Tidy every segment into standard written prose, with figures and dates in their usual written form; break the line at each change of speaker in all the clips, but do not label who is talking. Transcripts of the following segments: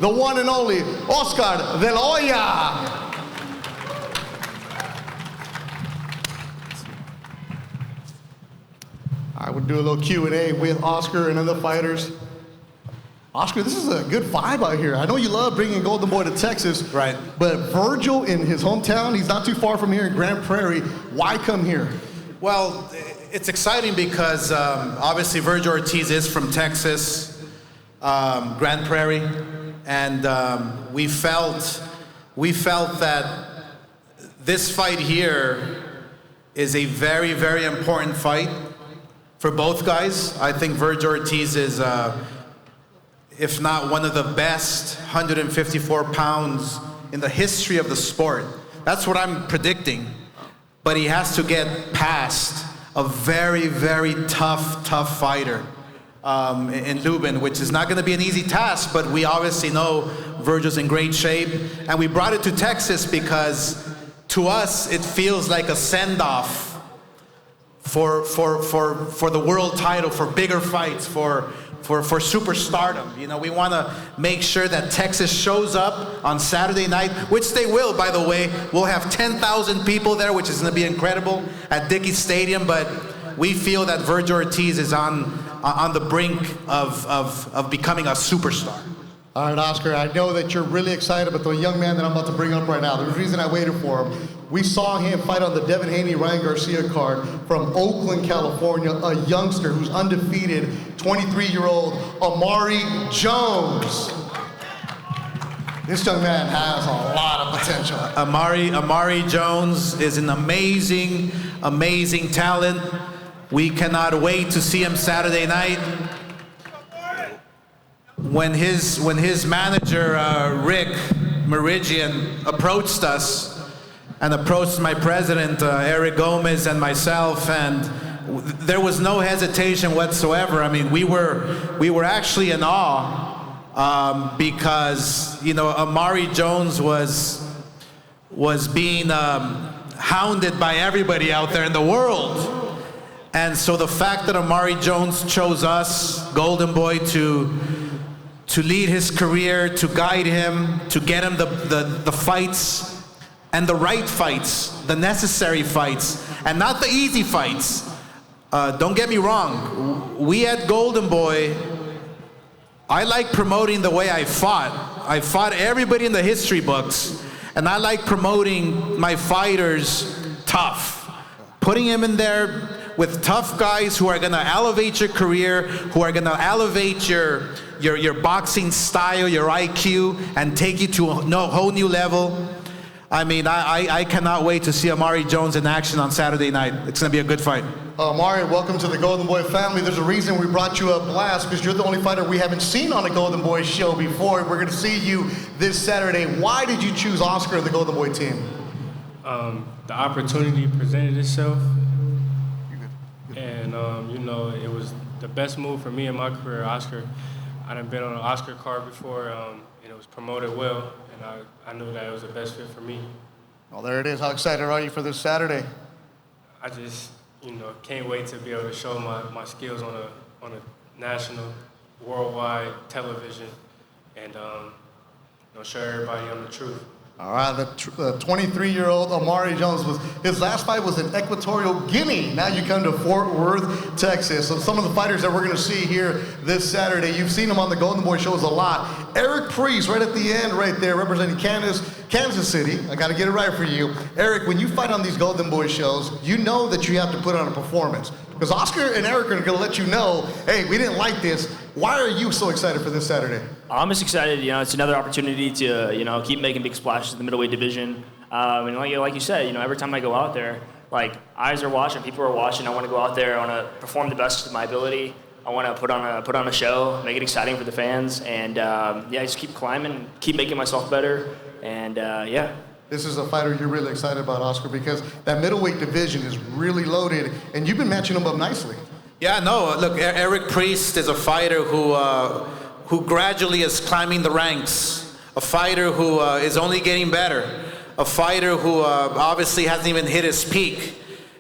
the one and only Oscar de la Hoya. I would do a little Q&A with Oscar and other fighters. Oscar, this is a good vibe out here. I know you love bringing Golden Boy to Texas.
Right.
But Vergil in his hometown, he's not too far from here in Grand Prairie. Why come here?
Well, it's exciting because obviously Vergil Ortiz is from Texas, Grand Prairie, and we felt that this fight here is a very, very important fight for both guys. I think Vergil Ortiz is, if not one of the best 154 pounds in the history of the sport. That's what I'm predicting. But he has to get past a very, very tough fighter in Lubin, which is not going to be an easy task, but we obviously know Vergil's in great shape. And we brought it to Texas because to us, it feels like a send-off for the world title, for bigger fights, for superstardom. You know, we want to make sure that Texas shows up on Saturday night, which they will, by the way. We'll have 10,000 people there, which is going to be incredible at Dickey Stadium, but we feel that Vergil Ortiz is on the brink of becoming a superstar.
All right, Oscar, I know that you're really excited about the young man that I'm about to bring up right now. The reason I waited for him, we saw him fight on the Devin Haney-Ryan Garcia card from Oakland, California, a youngster who's undefeated, 23-year-old Amari Jones. This young man has a lot of potential.
Amari Jones is an amazing talent. We cannot wait to see him Saturday night. When his manager, Rick Meridian, approached us and approached my president, Eric Gomez, and myself, and there was no hesitation whatsoever. I mean, we were actually in awe because, you know, Amari Jones was being hounded by everybody out there in the world. And so the fact that Amari Jones chose us, Golden Boy, to lead his career, to guide him, to get him the fights, and the right fights, the necessary fights, and not the easy fights. Don't get me wrong, we at Golden Boy, I like promoting the way I fought. I fought everybody in the history books, and I like promoting my fighters tough. Putting him in there with tough guys who are gonna elevate your career, who are gonna elevate your boxing style, your IQ, and take you to a whole new level. I mean, I cannot wait to see Amari Jones in action on Saturday night. It's going to be a good fight.
Amari, welcome to the Golden Boy family. There's a reason we brought you up last, because you're the only fighter we haven't seen on a Golden Boy show before. We're going to see you this Saturday. Why did you choose Oscar and the Golden Boy team?
The opportunity presented itself. And, you know, it was the best move for me in my career, Oscar. I done been on an Oscar card before, and it was promoted well, and I knew that it was the best fit for me.
Well, there it is. How excited are you for this Saturday?
I just, you know, can't wait to be able to show my skills on a national, worldwide television, and you know, show everybody I'm the truth.
All right, the 23-year-old Amari Jones, his last fight was in Equatorial Guinea. Now you come to Fort Worth, Texas. So some of the fighters that we're going to see here this Saturday, you've seen them on the Golden Boy shows a lot. Eric Priest, right at the end, right there, representing Kansas City. I got to get it right for you. Eric, when you fight on these Golden Boy shows, you know that you have to put on a performance. Because Oscar and Eric are going to let you know, hey, we didn't like this. Why are you so excited for this Saturday?
I'm just excited. You know, it's another opportunity to, you know, keep making big splashes in the middleweight division. And like you said, you know, every time I go out there, like, eyes are watching, people are watching. I want to go out there. I want to perform the best of my ability. I want to put on a show, make it exciting for the fans, and yeah, just keep climbing, keep making myself better, and yeah.
This is a fighter you're really excited about, Oscar, because that middleweight division is really loaded, and you've been matching them up nicely.
Yeah, no, look, Eric Priest is a fighter who gradually is climbing the ranks, a fighter who is only getting better, a fighter who obviously hasn't even hit his peak.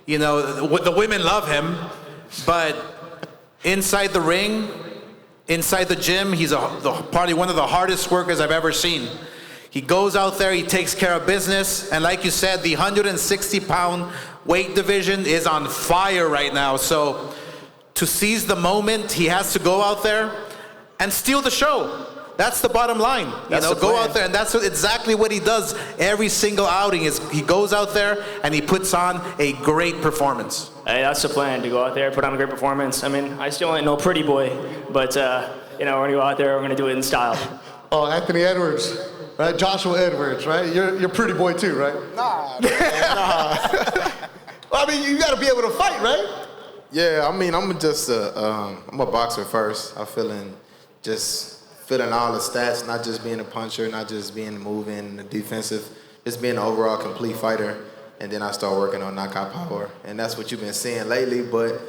You know, the women love him, but inside the ring, inside the gym. He's probably one of the hardest workers I've ever seen. He goes out there, he takes care of business, and like you said, the 160-pound weight division is on fire right now. So to seize the moment, he has to go out there and steal the show. That's the bottom line. Go out there, and that's exactly what he does every single outing. Is he goes out there and he puts on a great performance.
Hey, that's the plan, to go out there, put on a great performance. I mean, I still ain't no pretty boy, but we're gonna go out there, we're gonna do it in style.
Oh, Anthony Edwards, right? Joshua Edwards, right? You're pretty boy too, right?
Nah.
Well, I mean, you got to be able to fight, right?
Yeah, I mean, I'm a boxer first. I'm feeling all the stats, not just being a puncher, not just being moving, the defensive, just being an overall complete fighter. And then I start working on knockout power. And that's what you've been seeing lately, but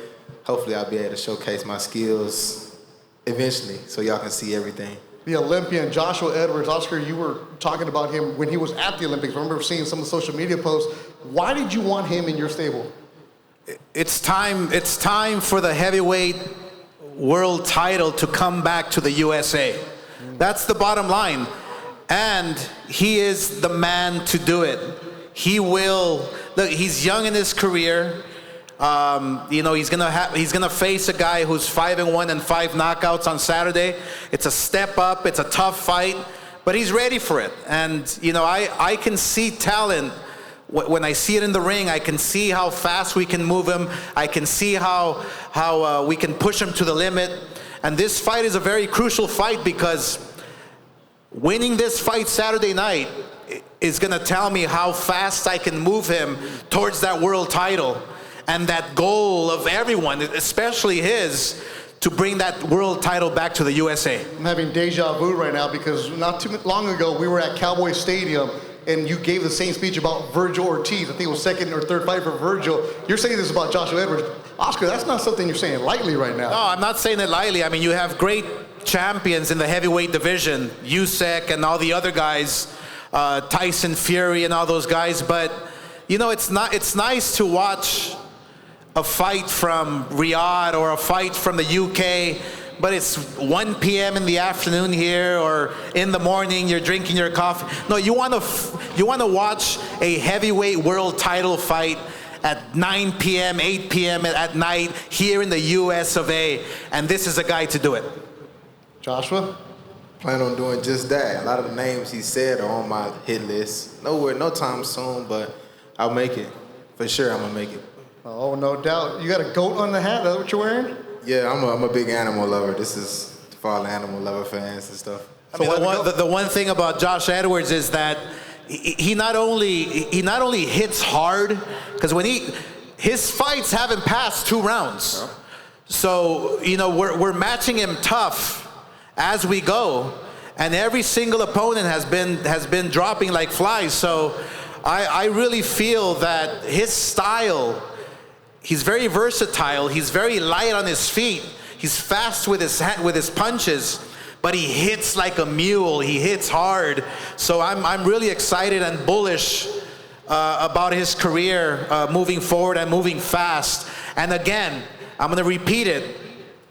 hopefully I'll be able to showcase my skills eventually so y'all can see everything.
The Olympian, Joshua Edwards. Oscar, you were talking about him when he was at the Olympics. I remember seeing some of the social media posts. Why did you want him in your stable?
It's time for the heavyweight world title to come back to the USA. That's the bottom line. And he is the man to do it. He will. Look, he's young in his career. He's gonna face a guy who's 5-1 and 5 knockouts on Saturday. It's a step up. It's a tough fight, but he's ready for it. And I can see talent. When I see it in the ring, I can see how fast we can move him. I can see how we can push him to the limit. And this fight is a very crucial fight because winning this fight Saturday night is going to tell me how fast I can move him towards that world title and that goal of everyone, especially his, to bring that world title back to the USA.
I'm having deja vu right now because not too long ago we were at Cowboy Stadium and you gave the same speech about Vergil Ortiz. I think it was second or third fight for Vergil. You're saying this about Joshua Edwards. Oscar, that's not something you're saying lightly right now.
No, I'm not saying it lightly. I mean, you have great champions in the heavyweight division, Usyk and all the other guys, Tyson Fury and all those guys. But, it's nice to watch a fight from Riyadh or a fight from the UK, but it's 1 p.m. in the afternoon here, or in the morning you're drinking your coffee. No, you want to watch a heavyweight world title fight at 9 p.m., 8 p.m. at night here in the US of A, and this is a guy to do it.
Joshua?
Plan on doing just that. A lot of the names he said are on my hit list. No time soon, but I'll make it. For sure, I'm gonna make it.
Oh, no doubt. You got a goat on the hat? That's what you're wearing?
Yeah, I'm a big animal lover. This is for all the animal lover fans and stuff.
The one thing about Josh Edwards is that he not only hits hard, because his fights haven't passed 2 rounds. So we're matching him tough as we go, and every single opponent has been dropping like flies. So I really feel that his style. He's very versatile. He's very light on his feet. He's fast with his punches, but he hits like a mule. He hits hard. So I'm really excited and bullish about his career moving forward and moving fast. And again, I'm going to repeat it.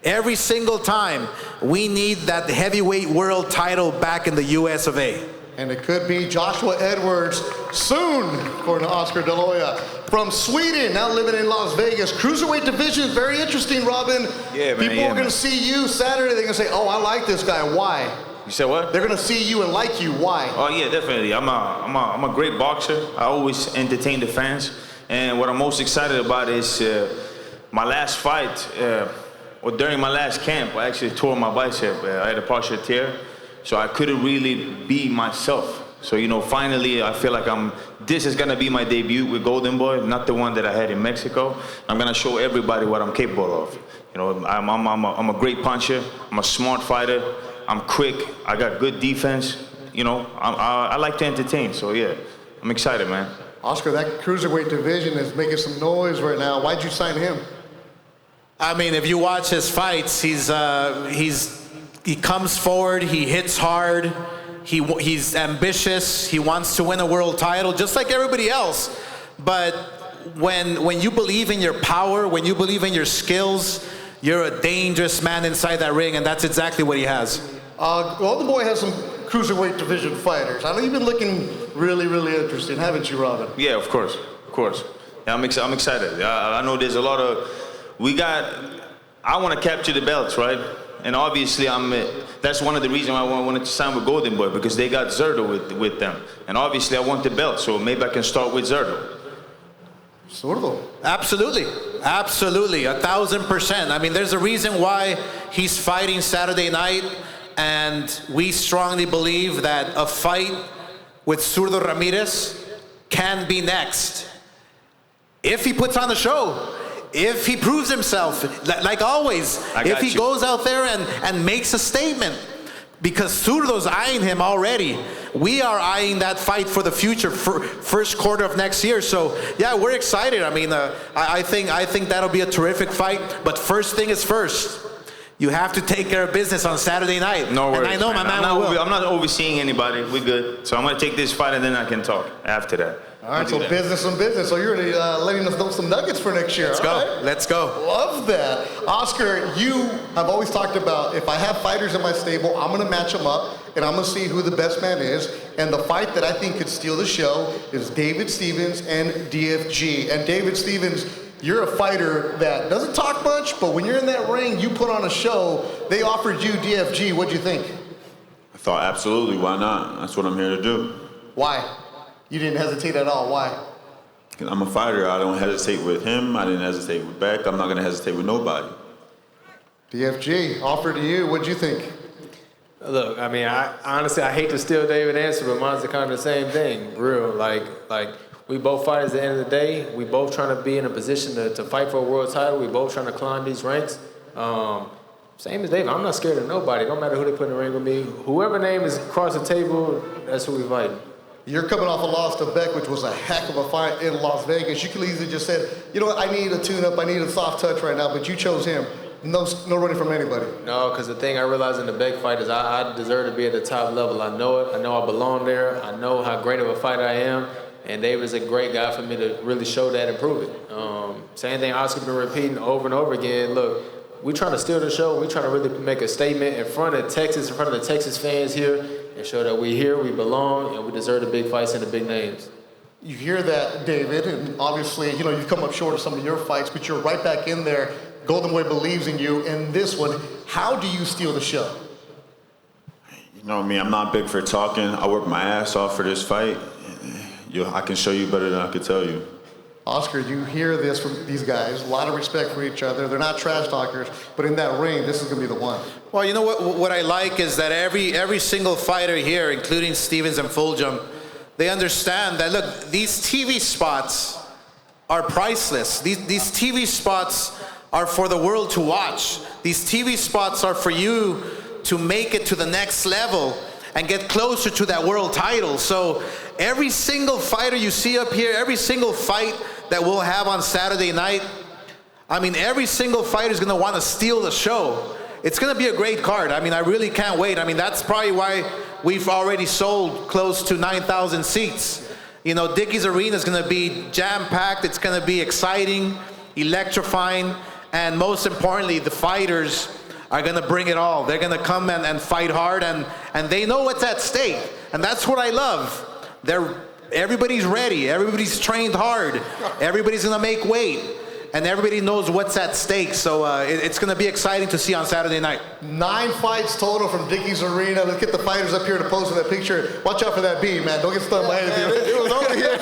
Every single time, we need that heavyweight world title back in the US of A.
And it could be Joshua Edwards soon, according to Oscar De La Hoya. From Sweden, now living in Las Vegas. Cruiserweight division is very interesting, Robin.
Yeah, man.
People are going to see you Saturday. They're going to say, oh, I like this guy. Why?
You said what?
They're going to see you and like you. Why?
Oh, yeah, definitely. I'm a great boxer. I always entertain the fans. And what I'm most excited about is my last fight, or during my last camp, I actually tore my bicep. I had a partial tear. So I couldn't really be myself. So, finally, I feel like this is going to be my debut with Golden Boy, not the one that I had in Mexico. I'm going to show everybody what I'm capable of. I'm a great puncher. I'm a smart fighter. I'm quick. I got good defense. I like to entertain. So, yeah, I'm excited, man.
Oscar, that cruiserweight division is making some noise right now. Why'd you sign him?
I mean, if you watch his fights, he comes forward, he hits hard, he's ambitious, he wants to win a world title, just like everybody else. But when you believe in your power, when you believe in your skills, you're a dangerous man inside that ring, and that's exactly what he has.
Golden Boy has some cruiserweight division fighters. I know you've been looking really, really interesting, haven't you, Robin?
Yeah, of course. Yeah, I'm excited. I know there's a lot of, I want to capture the belts, right? And obviously, that's one of the reasons why I wanted to sign with Golden Boy, because they got Zurdo with them. And obviously, I want the belt, so maybe I can start with Zurdo.
Zurdo?
Absolutely, 1,000%. I mean, there's a reason why he's fighting Saturday night, and we strongly believe that a fight with Zurdo Ramirez can be next. If he puts on the show, if he proves himself, like always, if he goes out there and makes a statement, because Zurdo's eyeing him already. We are eyeing that fight for the future, for first quarter of next year. So yeah, we're excited. I mean, I think that'll be a terrific fight. But first thing is first. You have to take care of business on Saturday night.
No worries,
and I know my man will.
I'm not overseeing anybody. We're good. So I'm going to take this fight and then I can talk after that.
All right, so business on business. So you're already letting us know some nuggets for next year.
Let's go.
Right.
Let's go.
Love that. Oscar, you have always talked about, if I have fighters in my stable, I'm going to match them up, and I'm going to see who the best man is. And the fight that I think could steal the show is David Stevens and DFG. And David Stevens, you're a fighter that doesn't talk much, but when you're in that ring, you put on a show. They offered you DFG. What'd you think?
I thought, absolutely, why not? That's what I'm here to do.
Why? You didn't hesitate at all. Why?
I'm a fighter. I don't hesitate with him. I didn't hesitate with Beck. I'm not going to hesitate with nobody.
DFG, offer to you. What'd you think?
Look, I mean, I honestly hate to steal David's answer, but mine's kind of the same thing. Real, like we both fighters at the end of the day. We both trying to be in a position to fight for a world title. We both trying to climb these ranks. Same as David. I'm not scared of nobody. No matter who they put in the ring with me. Whoever name is across the table, that's who we fight.
You're coming off a loss to Beck, which was a heck of a fight in Las Vegas. You could easily just said, you know what, I need a tune-up, I need a soft touch right now, but you chose him. No running from anybody.
No, because the thing I realized in the Beck fight is I deserve to be at the top level. I know it. I know I belong there. I know how great of a fighter I am. And David's a great guy for me to really show that and prove it. Same thing Oscar's been repeating over and over again. Look, we're trying to steal the show. We're trying to really make a statement in front of Texas, in front of the Texas fans here, and show that we're here, we belong, and we deserve the big fights and the big names.
You hear that, David, and obviously, you know, you've come up short of some of your fights, but you're right back in there. Golden Boy believes in you. In this one, how do you steal the show?
You know me, I'm not big for talking. I work my ass off for this fight. I can show you better than I could tell you.
Oscar, you hear this from these guys, a lot of respect for each other. They're not trash talkers, but in that ring, this is going to be the one.
Well, you know what I like is that every single fighter here, including Stevens and Fulgham, they understand that, look, these TV spots are priceless. These TV spots are for the world to watch. These TV spots are for you to make it to the next level and get closer to that world title. So every single fighter you see up here, every single fight that we'll have on Saturday night, I mean, every single fighter is going to want to steal the show. It's going to be a great card. I mean, I really can't wait. I mean, that's probably why we've already sold close to 9,000 seats. You know, Dickey's Arena is going to be jam-packed. It's going to be exciting, electrifying, and most importantly, the fighters are going to bring it all. They're going to come and fight hard, and they know what's at stake. And that's what I love. Everybody's ready. Everybody's trained hard. Everybody's going to make weight. And everybody knows what's at stake. So it's going to be exciting to see on Saturday night.
9 fights total from Dickey's Arena. Let's get the fighters up here to pose in that picture. Watch out for that beam, man. Don't get stung by anything. It was over here.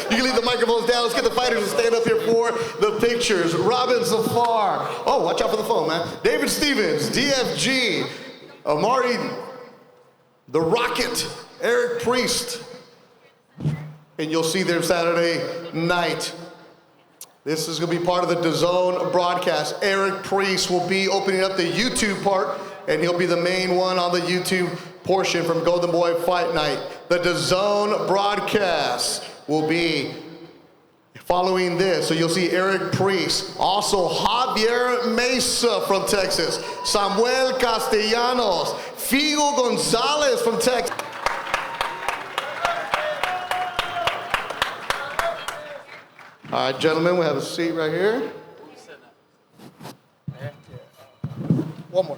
You can leave the microphones down. Let's get the fighters to stand up here for the pictures. Robin Zafar. Oh, watch out for the phone, man. David Stevens, DFG, Amari, The Rocket, Eric Priest. And you'll see them Saturday night. This is going to be part of the DAZN broadcast. Eric Priest will be opening up the YouTube part, and he'll be the main one on the YouTube portion from Golden Boy Fight Night. The DAZN broadcast will be following this. So you'll see Eric Priest, also Javier Mesa from Texas, Samuel Castellanos, Figo Gonzalez from Texas. All right, gentlemen, we have a seat right here. One more.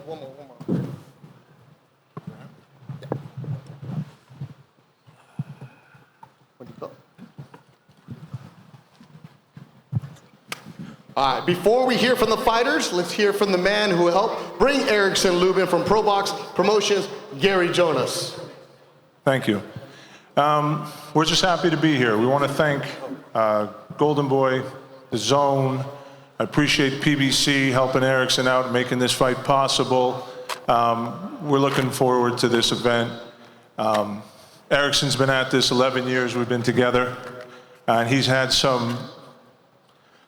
Where'd you go? All right, before we hear from the fighters, let's hear from the man who helped bring Erickson Lubin from Pro Box Promotions, Gary Jonas.
Thank you. We're just happy to be here. We want to thank Golden Boy, the Zone. I appreciate PBC helping Erickson out, making this fight possible. We're looking forward to this event. Erickson's been at this 11 years we've been together, and he's had some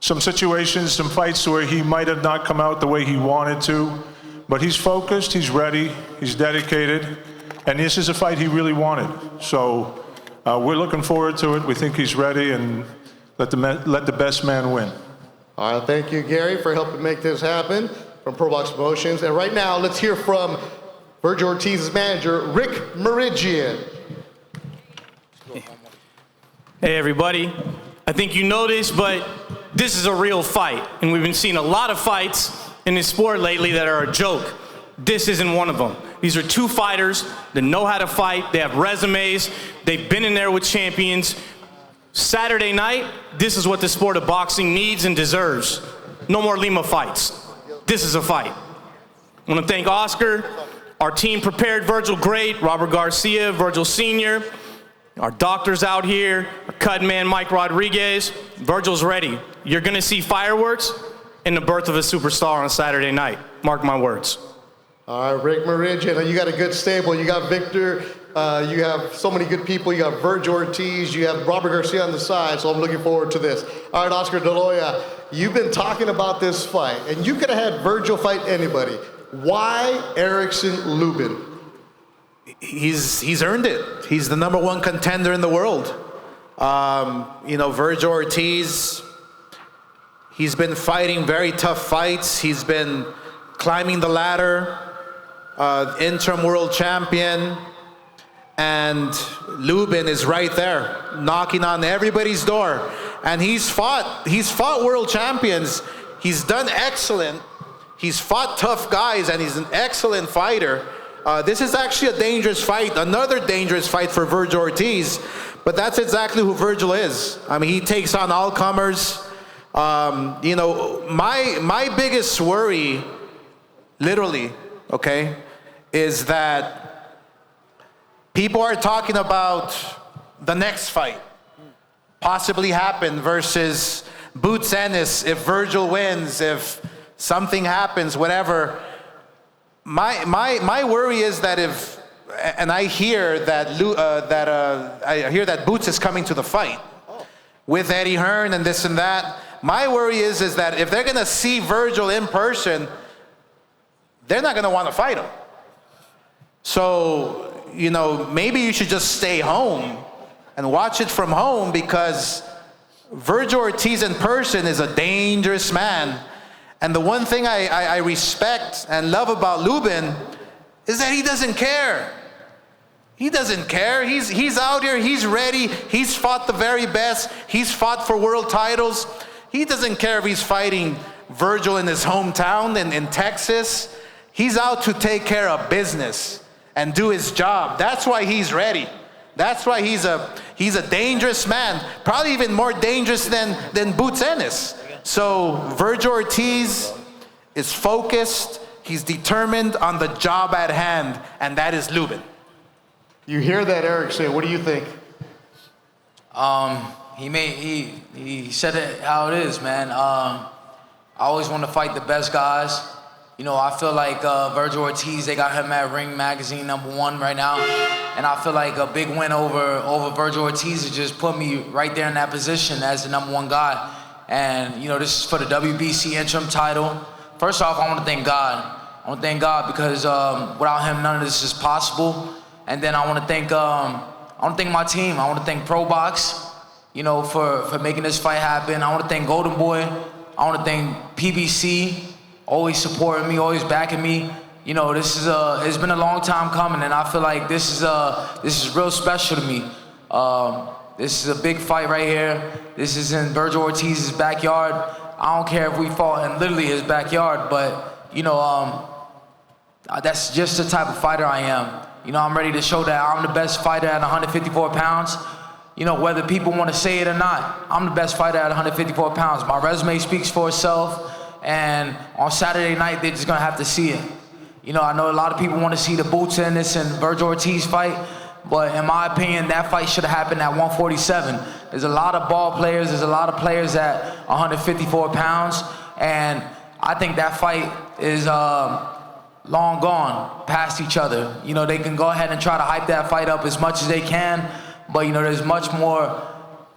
situations, some fights where he might have not come out the way he wanted to, but he's focused, he's ready, he's dedicated, and this is a fight he really wanted. So we're looking forward to it. We think he's ready, and let the best man win.
All right, thank you, Gary, for helping make this happen from Pro Box Promotions. And right now, let's hear from Vergil Ortiz's manager, Rick Meridian.
Hey, everybody. I think you know this, but this is a real fight. And we've been seeing a lot of fights in this sport lately that are a joke. This isn't one of them. These are two fighters that know how to fight. They have resumes. They've been in there with champions. Saturday night, this is what the sport of boxing needs and deserves. No more Lima fights. This is a fight. I want to thank Oscar. Our team prepared Vergil great. Robert Garcia, Vergil Sr., our doctors out here, our cut man Mike Rodriguez. Vergil's ready. You're going to see fireworks and the birth of a superstar on Saturday night. Mark my words.
All right, Rick Meridian, you got a good stable. You got Victor. You have so many good people. You got Vergil Ortiz. You have Robert Garcia on the side, so I'm looking forward to this. All right, Oscar De La Hoya, you've been talking about this fight, and you could have had Vergil fight anybody. Why Erickson Lubin?
He's earned it. He's the #1 contender in the world. Vergil Ortiz, he's been fighting very tough fights. He's been climbing the ladder, interim world champion. And Lubin is right there, knocking on everybody's door. And he's fought world champions. He's done excellent. He's fought tough guys, and he's an excellent fighter. This is actually a dangerous fight, another dangerous fight for Vergil Ortiz. But that's exactly who Vergil is. I mean, he takes on all comers. My biggest worry, literally, okay, is that people are talking about the next fight possibly happen versus Boots Ennis if Vergil wins, if something happens, whatever. My worry is that I hear that Boots is coming to the fight with Eddie Hearn and this and that. My worry is that if they're gonna see Vergil in person, they're not gonna want to fight him. So, maybe you should just stay home and watch it from home, because Vergil Ortiz in person is a dangerous man. And the one thing I respect and love about Lubin is that he doesn't care. He doesn't care. He's out here. He's ready. He's fought the very best. He's fought for world titles. He doesn't care if he's fighting Vergil in his hometown in Texas. He's out to take care of business and do his job. That's why he's ready. That's why he's a dangerous man, probably even more dangerous than Boots Ennis. So Vergil Ortiz is focused. He's determined on the job at hand, and that is Lubin.
You hear that, Erickson? What do you think?
He said it how it is, man. I always want to fight the best guys. I feel like Vergil Ortiz, they got him at Ring Magazine #1 right now. And I feel like a big win over Vergil Ortiz has just put me right there in that position as the #1 guy. And, this is for the WBC interim title. First off, I want to thank God. I want to thank God because without him, none of this is possible. And then I want to thank my team. I want to thank Pro Box, for making this fight happen. I want to thank Golden Boy. I want to thank PBC. Always supporting me, always backing me. It's been a long time coming, and I feel like this is real special to me. This is a big fight right here. This is in Vergil Ortiz's backyard. I don't care if we fought in literally his backyard, but That's just the type of fighter I am. You know, I'm ready to show that I'm the best fighter at 154 pounds. You know, whether people want to say it or not, I'm the best fighter at 154 pounds. My resume speaks for itself, and on Saturday night, they're just going to have to see it. You know, I know a lot of people want to see the Boots Ennis and Vergil Ortiz fight, but in my opinion, that fight should have happened at 147. There's a lot of ball players, there's a lot of players at 154 pounds, and I think that fight is long gone past each other. You know, they can go ahead and try to hype that fight up as much as they can, but you know, there's much more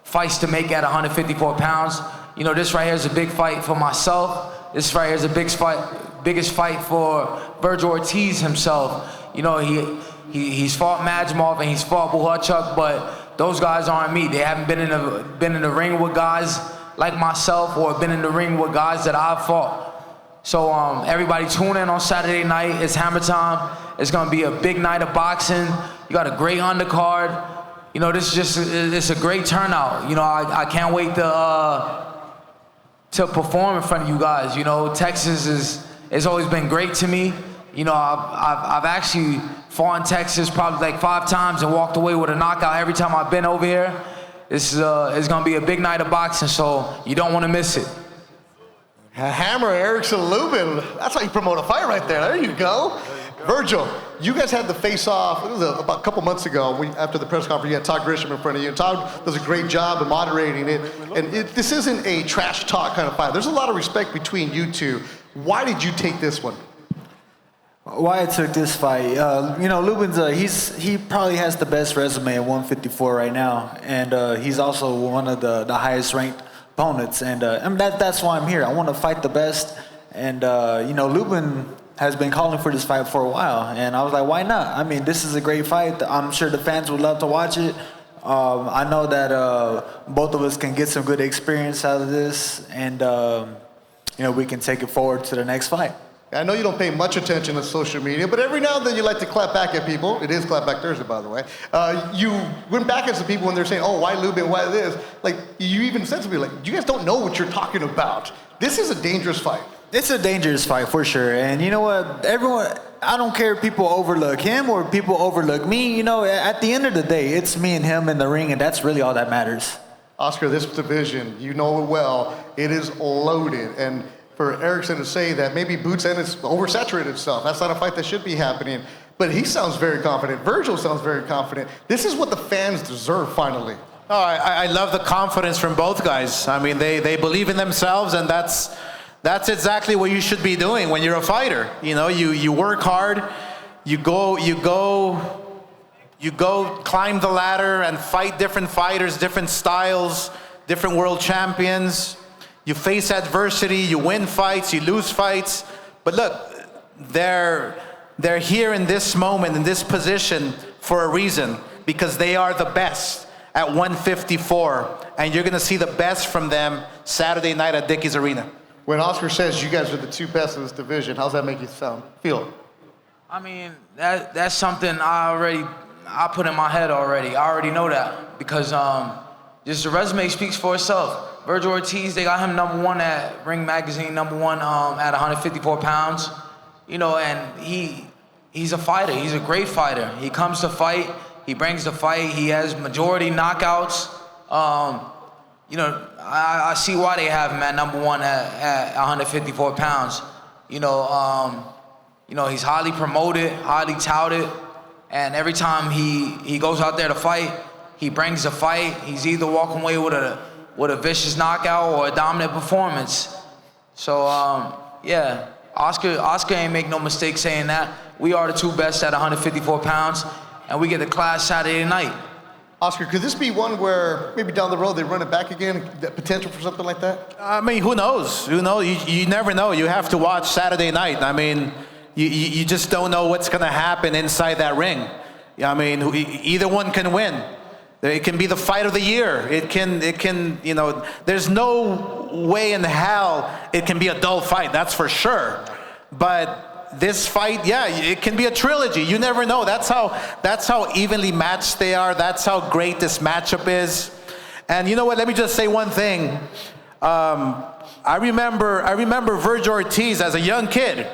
fights to make at 154 pounds. You know, this right here is a big fight for myself. This right here is a biggest fight for Vergil Ortiz himself. You know, he's fought Majmov and he's fought Buhachuk, but those guys aren't me. They haven't been in the ring with guys like myself or been in the ring with guys that I've fought. So everybody tune in on Saturday night. It's hammer time. It's gonna be a big night of boxing. You got a great undercard. You know, it's a great turnout. You know, I can't wait to perform in front of you guys. You know, Texas has always been great to me. You know, I've actually fought in Texas probably like 5 times and walked away with a knockout every time I've been over here. This is gonna be a big night of boxing, so you don't want to miss it.
Hammer Erickson Lubin. That's how you promote a fight right there. There you go. Vergil, you guys had the face-off, it was about a couple months ago, after the press conference, you had Todd Grisham in front of you. Todd does a great job of moderating it. And this isn't a trash talk kind of fight. There's a lot of respect between you two. Why did you take this one?
Why I took this fight? You know, Lubin's, he probably has the best resume at 154 right now. And he's also one of the highest ranked opponents. And that's why I'm here. I want to fight the best. And, you know, Lubin has been calling for this fight for a while, and I was like, why not? I mean, this is a great fight. I'm sure the fans would love to watch it. I know that both of us can get some good experience out of this, and you know, we can take it forward to the next fight.
I know you don't pay much attention to social media, but every now and then you like to clap back at people. It is Clap Back Thursday, by the way. You went back at some people when they're saying, oh, why Lubin, why this? Like, you even said to me, like, you guys don't know what you're talking about. This is a dangerous fight.
It's a dangerous fight for sure. And you know what? Everyone, I don't care if people overlook him or people overlook me. You know, at the end of the day, it's me and him in the ring, and that's really all that matters.
Oscar, this division, you know it well, it is loaded. And for Erickson to say that maybe Boots Ennis oversaturated itself, that's not a fight that should be happening. But he sounds very confident. Vergil sounds very confident. This is what the fans deserve, finally.
Oh, I love the confidence from both guys. I mean, they believe in themselves, and that's exactly what you should be doing when you're a fighter. You know, you work hard, you go climb the ladder and fight different fighters, different styles, different world champions. You face adversity, you win fights, you lose fights. But look, they're here in this moment, in this position for a reason, because they are the best at 154, and you're gonna see the best from them Saturday night at Dickies Arena.
When Oscar says you guys are the two best in this division, how's that make you feel?
I mean, that's something I put in my head already. I already know that because just the resume speaks for itself. Vergil Ortiz, they got him #1 at Ring Magazine, #1 at 154 pounds. You know, and he's a fighter. He's a great fighter. He comes to fight. He brings the fight. He has majority knockouts. You know, I see why they have him at #1 at 154 pounds. You know, he's highly promoted, highly touted, and every time he goes out there to fight, he brings the fight. He's either walking away with a vicious knockout or a dominant performance. So yeah, Oscar ain't make no mistake saying that. We are the two best at 154 pounds, and we get the class Saturday night.
Oscar, could this be one where maybe down the road they run it back again, the potential for something like that?
I mean, who knows? You never know. You have to watch Saturday night. I mean, you just don't know what's going to happen inside that ring. I mean, either one can win. It can be the fight of the year. It can, you know, there's no way in hell it can be a dull fight, that's for sure. But this fight, yeah, it can be a trilogy. You never know. That's how evenly matched they are. That's how great this matchup is. And you know what? Let me just say one thing. I remember Vergil Ortiz as a young kid.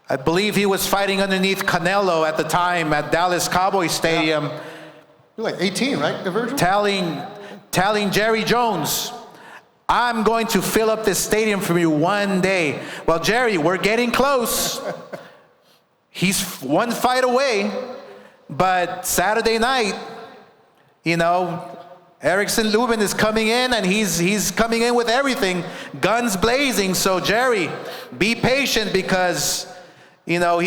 I believe he was fighting underneath Canelo at the time at Dallas Cowboys Stadium.
Yeah. You're like 18, right, Vergil?
Telling Jerry Jones, I'm going to fill up this stadium for you one day. Well, Jerry, we're getting close. He's one fight away. But Saturday night, you know, Erickson Lubin is coming in, and he's coming in with everything, guns blazing. So Jerry, be patient, because, you know,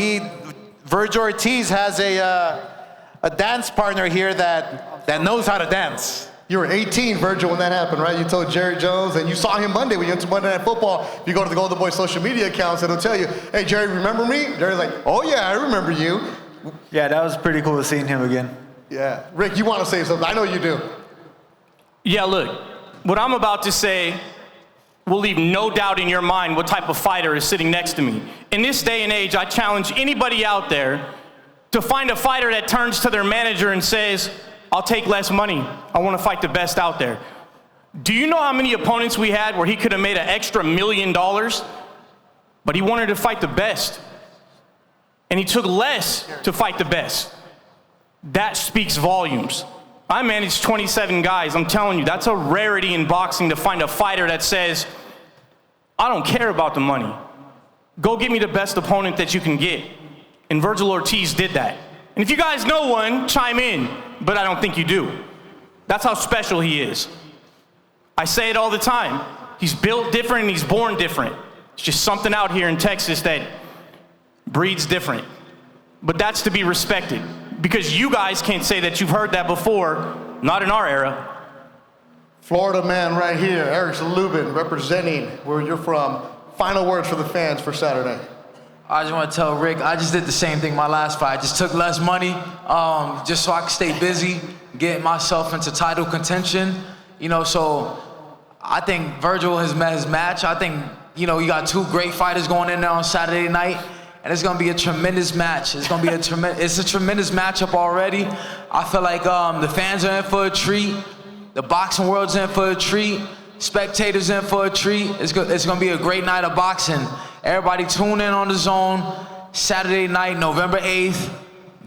Vergil Ortiz has a dance partner here that knows how to dance.
You were 18, Vergil, when that happened, right? You told Jerry Jones, and you saw him Monday when you went to Monday Night Football. If you go to the Golden Boy social media accounts, it'll tell you, hey, Jerry, remember me? Jerry's like, oh, yeah, I remember you.
Yeah, that was pretty cool seeing him again.
Yeah. Rick, you want to say something? I know you do.
Yeah, look, what I'm about to say will leave no doubt in your mind what type of fighter is sitting next to me. In this day and age, I challenge anybody out there to find a fighter that turns to their manager and says, I'll take less money. I want to fight the best out there. Do you know how many opponents we had where he could have made an extra $1 million, but he wanted to fight the best? And he took less to fight the best. That speaks volumes. I managed 27 guys. I'm telling you, that's a rarity in boxing, to find a fighter that says, I don't care about the money. Go get me the best opponent that you can get. And Vergil Ortiz did that. And if you guys know one, chime in, but I don't think you do. That's how special he is. I say it all the time. He's built different and he's born different. It's just something out here in Texas that breeds different. But that's to be respected, because you guys can't say that you've heard that before, not in our era.
Florida man right here, Erickson Lubin, representing where you're from. Final words for the fans for Saturday.
I just want to tell Rick, I just did the same thing my last fight. I just took less money, just so I could stay busy, get myself into title contention. You know, so I think Vergil has met his match. I think, you know, you got two great fighters going in there on Saturday night, and it's gonna be a tremendous match. It's gonna be it's a tremendous matchup already. I feel like the fans are in for a treat. The boxing world's in for a treat. Spectators in for a treat. It's gonna be a great night of boxing. Everybody tune in on the Zone Saturday night, November 8th.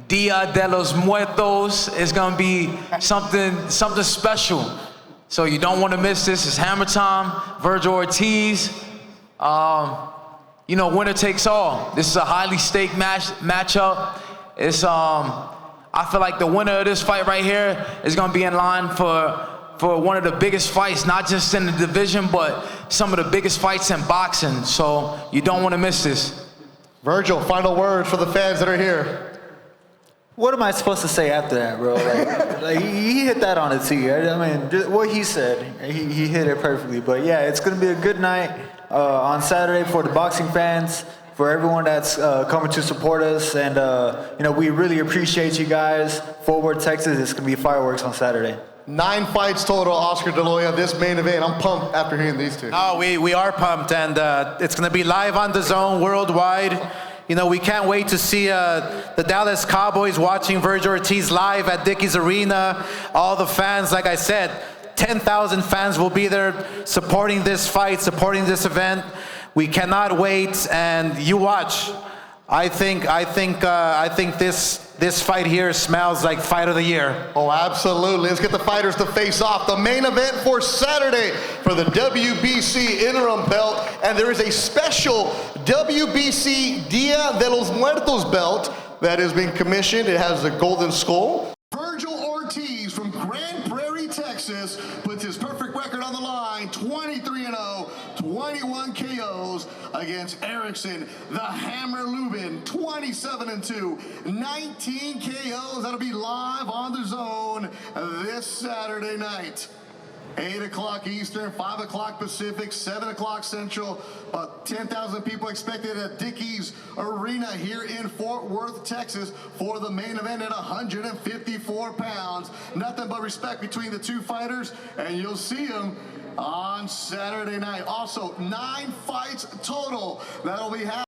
Dia de los Muertos. It's gonna be something special. So you don't want to miss this. It's hammer time. Vergil Ortiz. You know, winner takes all. This is a highly staked matchup. It's I feel like the winner of this fight right here is gonna be in line for one of the biggest fights, not just in the division, but some of the biggest fights in boxing. So you don't want to miss this.
Vergil, final words for the fans that are here.
What am I supposed to say after that, bro? Like he hit that on the tee. I mean, what he said, he hit it perfectly. But yeah, it's gonna be a good night on Saturday for the boxing fans, for everyone that's coming to support us, and you know, we really appreciate you guys. Fort Worth, Texas, it's gonna be fireworks on Saturday.
9 fights total, Oscar De La Hoya. This main event, I'm pumped after hearing these two.
Oh, we are pumped, and it's going to be live on the Zone worldwide. You know, we can't wait to see the Dallas Cowboys watching Vergil Ortiz live at Dickies Arena. All the fans, like I said, 10,000 fans will be there supporting this fight, supporting this event. We cannot wait, and you watch. I think this fight here smells like fight of the year.
Oh, absolutely. Let's get the fighters to face off. The main event for Saturday for the WBC interim belt, and there is a special WBC Dia de los Muertos belt that is being commissioned. It has a golden skull. Vergil Ortiz from Grand Prairie, Texas, puts his perfect record on the line, 23-0, 21 KOs against Erickson, the Hammer Lubin, 27-2, 19 KOs. That'll be live on the Zone this Saturday night. 8 o'clock Eastern, 5 o'clock Pacific, 7 o'clock Central. About 10,000 people expected at Dickies Arena here in Fort Worth, Texas for the main event at 154 pounds. Nothing but respect between the two fighters, and you'll see them on Saturday night. Also, 9 fights total that'll be happening.